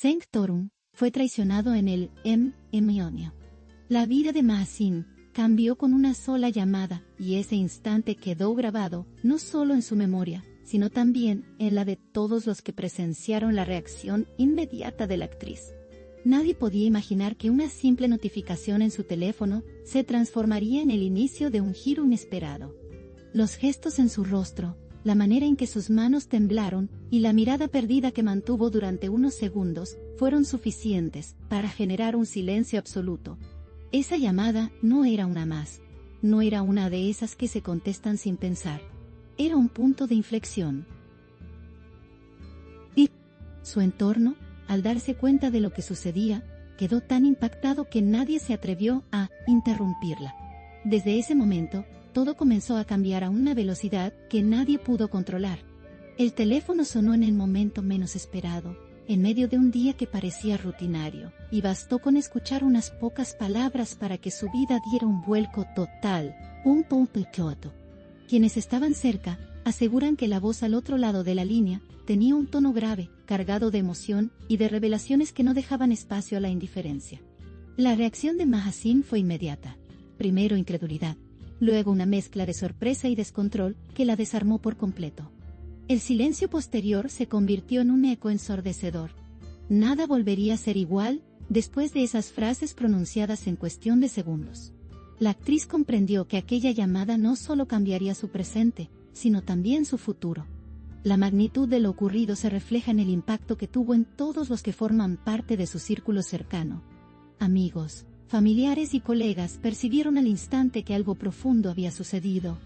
Sanctorum fue traicionado en el Mionio. La vida de Mahasín cambió con una sola llamada, y ese instante quedó grabado no solo en su memoria, sino también en la de todos los que presenciaron la reacción inmediata de la actriz. Nadie podía imaginar que una simple notificación en su teléfono se transformaría en el inicio de un giro inesperado. Los gestos en su rostro, la manera en que sus manos temblaron y la mirada perdida que mantuvo durante unos segundos fueron suficientes para generar un silencio absoluto. Esa llamada no era una más. No era una de esas que se contestan sin pensar. Era un punto de inflexión. Y su entorno, al darse cuenta de lo que sucedía, quedó tan impactado que nadie se atrevió a interrumpirla. Desde ese momento, todo comenzó a cambiar a una velocidad que nadie pudo controlar. El teléfono sonó en el momento menos esperado, en medio de un día que parecía rutinario, y bastó con escuchar unas pocas palabras para que su vida diera un vuelco total, un pompechoto. Quienes estaban cerca aseguran que la voz al otro lado de la línea tenía un tono grave, cargado de emoción y de revelaciones que no dejaban espacio a la indiferencia. La reacción de Mahasín fue inmediata. Primero incredulidad, luego una mezcla de sorpresa y descontrol que la desarmó por completo. El silencio posterior se convirtió en un eco ensordecedor. Nada volvería a ser igual después de esas frases pronunciadas en cuestión de segundos. La actriz comprendió que aquella llamada no solo cambiaría su presente, sino también su futuro. La magnitud de lo ocurrido se refleja en el impacto que tuvo en todos los que forman parte de su círculo cercano. Amigos, familiares y colegas percibieron al instante que algo profundo había sucedido.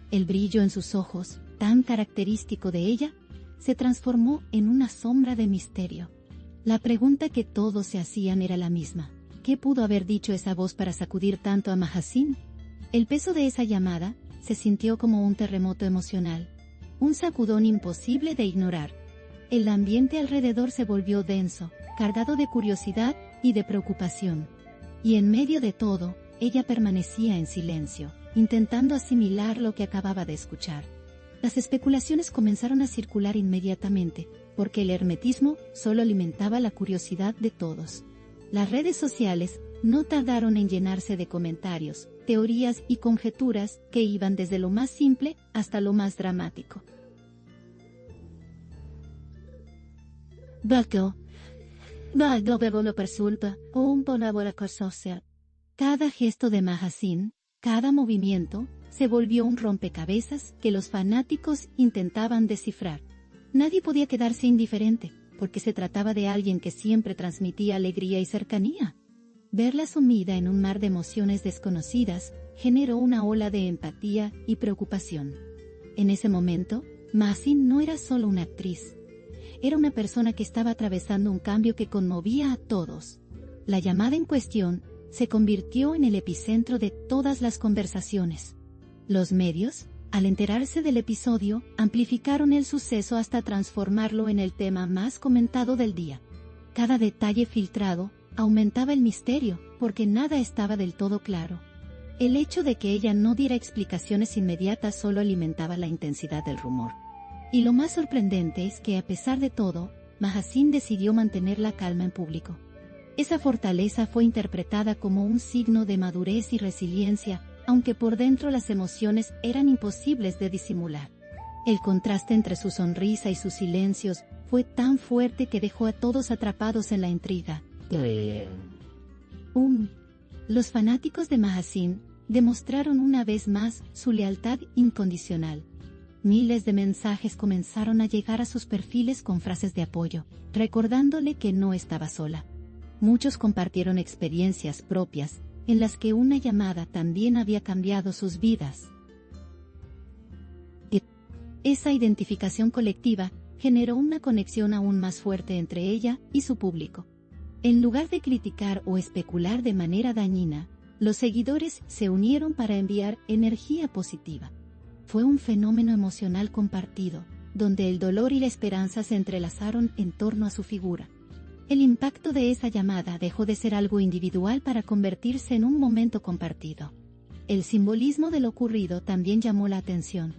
El brillo en sus ojos, tan característico de ella, se transformó en una sombra de misterio. La pregunta que todos se hacían era la misma. ¿Qué pudo haber dicho esa voz para sacudir tanto a Mahasín? El peso de esa llamada se sintió como un terremoto emocional, un sacudón imposible de ignorar. El ambiente alrededor se volvió denso, cargado de curiosidad y de preocupación. Y en medio de todo, ella permanecía en silencio, intentando asimilar lo que acababa de escuchar. Las especulaciones comenzaron a circular inmediatamente, porque el hermetismo solo alimentaba la curiosidad de todos. Las redes sociales no tardaron en llenarse de comentarios, teorías y conjeturas que iban desde lo más simple hasta lo más dramático. Cada gesto de Mahasín, cada movimiento, se volvió un rompecabezas que los fanáticos intentaban descifrar. Nadie podía quedarse indiferente, porque se trataba de alguien que siempre transmitía alegría y cercanía. Verla sumida en un mar de emociones desconocidas generó una ola de empatía y preocupación. En ese momento, Mahasín no era solo una actriz. Era una persona que estaba atravesando un cambio que conmovía a todos. La llamada en cuestión se convirtió en el epicentro de todas las conversaciones. Los medios, al enterarse del episodio, amplificaron el suceso hasta transformarlo en el tema más comentado del día. Cada detalle filtrado aumentaba el misterio, porque nada estaba del todo claro. El hecho de que ella no diera explicaciones inmediatas solo alimentaba la intensidad del rumor. Y lo más sorprendente es que, a pesar de todo, Mahasín decidió mantener la calma en público. Esa fortaleza fue interpretada como un signo de madurez y resiliencia, aunque por dentro las emociones eran imposibles de disimular. El contraste entre su sonrisa y sus silencios fue tan fuerte que dejó a todos atrapados en la intriga. Los fanáticos de Mahasín demostraron una vez más su lealtad incondicional. Miles de mensajes comenzaron a llegar a sus perfiles con frases de apoyo, recordándole que no estaba sola. Muchos compartieron experiencias propias, en las que una llamada también había cambiado sus vidas. Esa identificación colectiva generó una conexión aún más fuerte entre ella y su público. En lugar de criticar o especular de manera dañina, los seguidores se unieron para enviar energía positiva. Fue un fenómeno emocional compartido, donde el dolor y la esperanza se entrelazaron en torno a su figura. El impacto de esa llamada dejó de ser algo individual para convertirse en un momento compartido. El simbolismo de lo ocurrido también llamó la atención.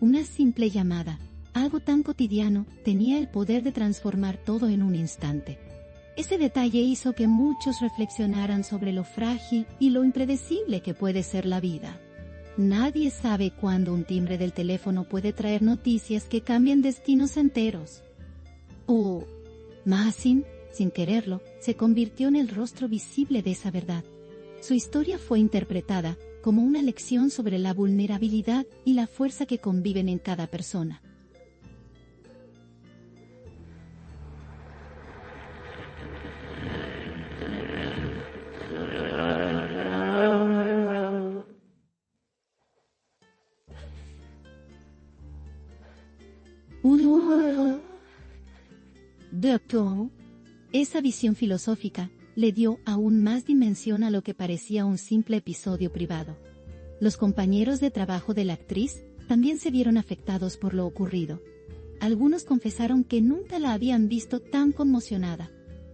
Una simple llamada Algo tan cotidiano tenía el poder de transformar todo en un instante. Ese detalle hizo que muchos reflexionaran sobre lo frágil y lo impredecible que puede ser la vida. Nadie sabe cuándo un timbre del teléfono puede traer noticias que cambien destinos enteros. Mahasin, sin quererlo, se convirtió en el rostro visible de esa verdad. Su historia fue interpretada como una lección sobre la vulnerabilidad y la fuerza que conviven en cada persona. Esa visión filosófica le dio aún más dimensión a lo que parecía un simple episodio privado. Los compañeros de trabajo de la actriz también se vieron afectados por lo ocurrido. Algunos confesaron que nunca la habían visto tan conmocionada.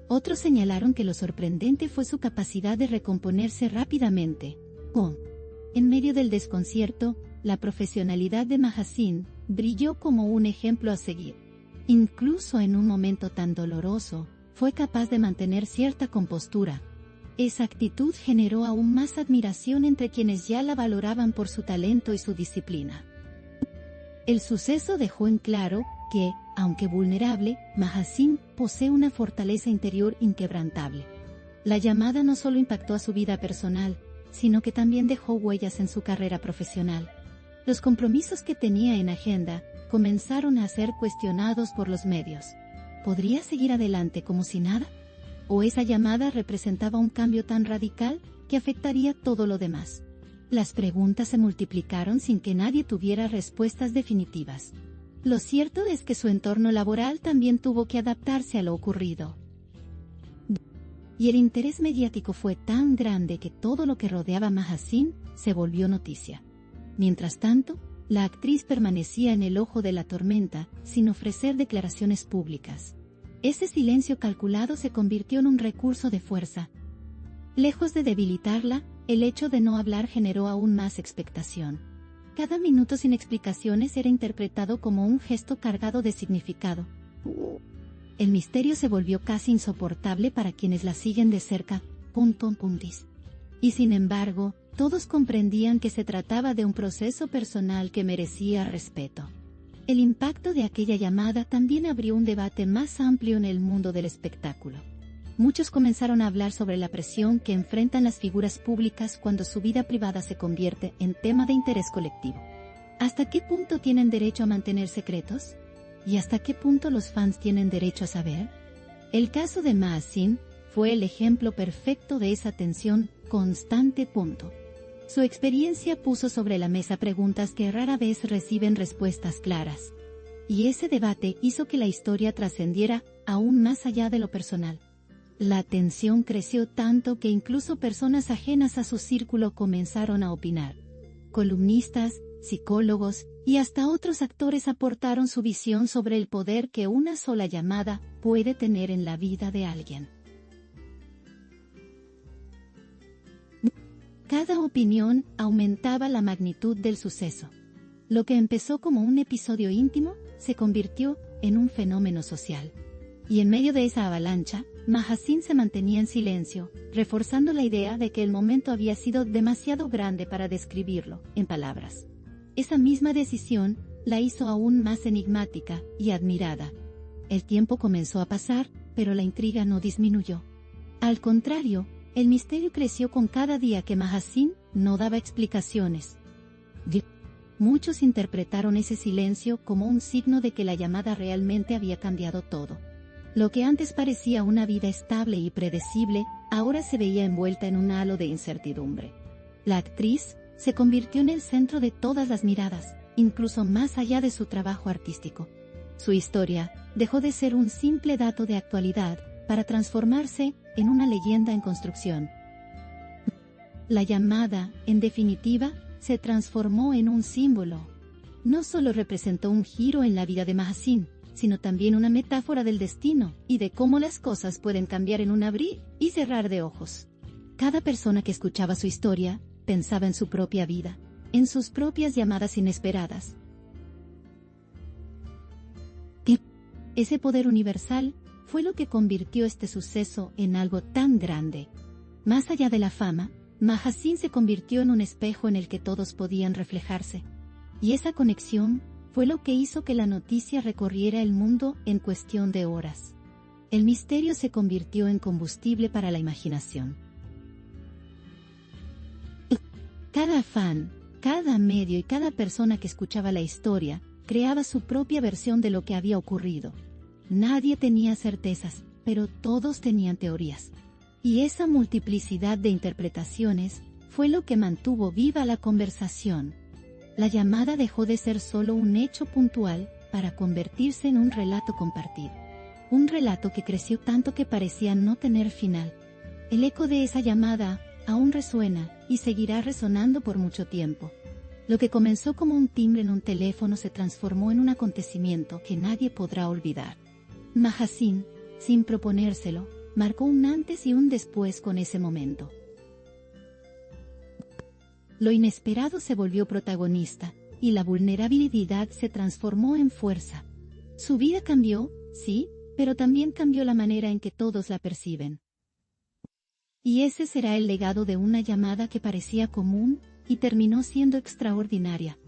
Otros señalaron que lo sorprendente fue su capacidad de recomponerse rápidamente. En medio del desconcierto, la profesionalidad de Mahasin brilló como un ejemplo a seguir. Incluso en un momento tan doloroso, fue capaz de mantener cierta compostura. Esa actitud generó aún más admiración entre quienes ya la valoraban por su talento y su disciplina. El suceso dejó en claro que, aunque vulnerable, Mahasin posee una fortaleza interior inquebrantable. La llamada no solo impactó a su vida personal, sino que también dejó huellas en su carrera profesional. Los compromisos que tenía en agenda comenzaron a ser cuestionados por los medios. ¿Podría seguir adelante como si nada? ¿O esa llamada representaba un cambio tan radical que afectaría todo lo demás? Las preguntas se multiplicaron sin que nadie tuviera respuestas definitivas. Lo cierto es que su entorno laboral también tuvo que adaptarse a lo ocurrido. Y el interés mediático fue tan grande que todo lo que rodeaba a Mahasin se volvió noticia. Mientras tanto, la actriz permanecía en el ojo de la tormenta, sin ofrecer declaraciones públicas. Ese silencio calculado se convirtió en un recurso de fuerza. Lejos de debilitarla, el hecho de no hablar generó aún más expectación. Cada minuto sin explicaciones era interpretado como un gesto cargado de significado. El misterio se volvió casi insoportable para quienes la siguen de cerca. Y sin embargo, todos comprendían que se trataba de un proceso personal que merecía respeto. El impacto de aquella llamada también abrió un debate más amplio en el mundo del espectáculo. Muchos comenzaron a hablar sobre la presión que enfrentan las figuras públicas cuando su vida privada se convierte en tema de interés colectivo. ¿Hasta qué punto tienen derecho a mantener secretos? ¿Y hasta qué punto los fans tienen derecho a saber? El caso de Mahasin fue el ejemplo perfecto de esa tensión constante. Su experiencia puso sobre la mesa preguntas que rara vez reciben respuestas claras. Y ese debate hizo que la historia trascendiera aún más allá de lo personal. La tensión creció tanto que incluso personas ajenas a su círculo comenzaron a opinar. Columnistas, psicólogos y hasta otros actores aportaron su visión sobre el poder que una sola llamada puede tener en la vida de alguien. Cada opinión aumentaba la magnitud del suceso. Lo que empezó como un episodio íntimo se convirtió en un fenómeno social. Y en medio de esa avalancha, Mahasin se mantenía en silencio, reforzando la idea de que el momento había sido demasiado grande para describirlo en palabras. Esa misma decisión la hizo aún más enigmática y admirada. El tiempo comenzó a pasar, pero la intriga no disminuyó. Al contrario, el misterio creció con cada día que Mahasin no daba explicaciones. Muchos interpretaron ese silencio como un signo de que la llamada realmente había cambiado todo. Lo que antes parecía una vida estable y predecible, ahora se veía envuelta en un halo de incertidumbre. La actriz se convirtió en el centro de todas las miradas, incluso más allá de su trabajo artístico. Su historia dejó de ser un simple dato de actualidad para transformarse en una leyenda en construcción. La llamada, en definitiva, se transformó en un símbolo. No solo representó un giro en la vida de Mahasin, sino también una metáfora del destino y de cómo las cosas pueden cambiar en un abrir y cerrar de ojos. Cada persona que escuchaba su historia pensaba en su propia vida, en sus propias llamadas inesperadas. Ese poder universal fue lo que convirtió este suceso en algo tan grande. Más allá de la fama, Mahasín se convirtió en un espejo en el que todos podían reflejarse. Y esa conexión fue lo que hizo que la noticia recorriera el mundo en cuestión de horas. El misterio se convirtió en combustible para la imaginación. Cada fan, cada medio y cada persona que escuchaba la historia, creaba su propia versión de lo que había ocurrido. Nadie tenía certezas, pero todos tenían teorías. Y esa multiplicidad de interpretaciones fue lo que mantuvo viva la conversación. La llamada dejó de ser solo un hecho puntual para convertirse en un relato compartido. Un relato que creció tanto que parecía no tener final. El eco de esa llamada aún resuena y seguirá resonando por mucho tiempo. Lo que comenzó como un timbre en un teléfono se transformó en un acontecimiento que nadie podrá olvidar. Mahasín, sin proponérselo, marcó un antes y un después con ese momento. Lo inesperado se volvió protagonista, y la vulnerabilidad se transformó en fuerza. Su vida cambió, sí, pero también cambió la manera en que todos la perciben. Y ese será el legado de una llamada que parecía común y terminó siendo extraordinaria.